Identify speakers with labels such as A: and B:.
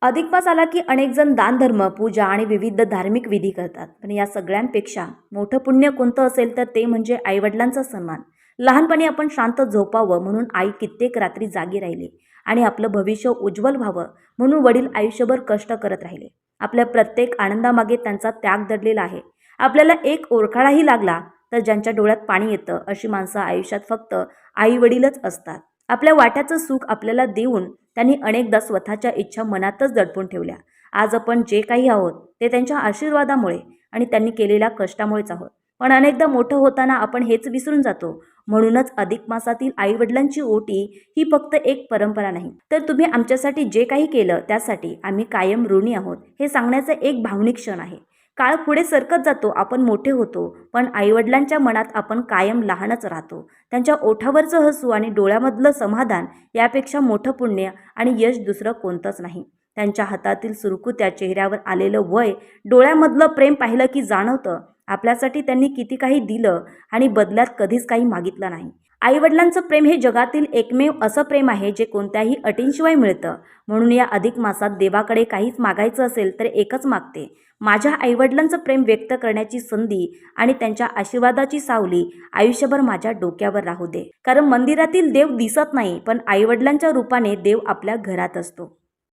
A: अधिक मास आला की अनेक जण दान धर्म, पूजा आणि विविध धार्मिक विधी करतात. पण या सगळ्यांपेक्षा मोठं पुण्य कोणतं असेल तर ते म्हणजे आईवडिलांचा सन्मान. लहानपणी आपण शांत झोपावं म्हणून आई कित्येक रात्री जागी राहिली आणि आपलं भविष्य उज्ज्वल व्हावं म्हणून वडील आयुष्यभर कष्ट करत राहिले. आपल्या प्रत्येक आनंदामागे त्यांचा त्याग दडलेला आहे. आपल्याला एक ओरखाडाही लागला तर ज्यांच्या डोळ्यात पाणी येतं अशी माणसं आयुष्यात फक्त आई वडीलच असतात. आपल्या वाट्याचं सुख आपल्याला देऊन त्यांनी अनेकदा स्वतःच्या इच्छा मनातच दडपून ठेवल्या. आज आपण जे काही आहोत ते त्यांच्या आशीर्वादामुळे आणि त्यांनी केलेल्या कष्टामुळेच आहोत. पण अनेकदा मोठं होताना आपण हेच विसरून जातो. म्हणूनच अधिक मासातील आई वडिलांची ओटी ही फक्त एक परंपरा नाही, तर तुम्ही आमच्यासाठी जे काही केलं त्यासाठी आम्ही कायम ऋणी आहोत हे सांगण्याचा एक भावनिक क्षण आहे. काळ पुढे सरकत जातो, आपण मोठे होतो, पण आईवडिलांच्या मनात आपण कायम लहानच राहतो. त्यांच्या ओठावरचं हसू आणि डोळ्यामधलं समाधान यापेक्षा मोठं पुण्य आणि यश दुसरं कोणतंच नाही. त्यांच्या हातातील सुरकुत्या, चेहऱ्यावर आलेलं वय, डोळ्यामधलं प्रेम पाहिलं की जाणवतं आपल्यासाठी त्यांनी किती काही दिलं आणि बदल्यात कधीच काही मागितलं नाही. आईवडिलांचं प्रेम हे जगातील एकमेव असं प्रेम आहे जे कोणत्याही अटींशिवाय मिळतं. म्हणून या अधिक मासात देवाकडे काहीच मागायचं असेल तर एकच मागते, माझ्या आईवडिलांचं प्रेम व्यक्त करण्याची संधी आणि त्यांच्या आशीर्वादाची सावली आयुष्यभर माझ्या डोक्यावर राहू दे. कारण मंदिरातील देव दिसत नाही, पण आईवडिलांच्या रूपाने देव आपल्या घरात असतो.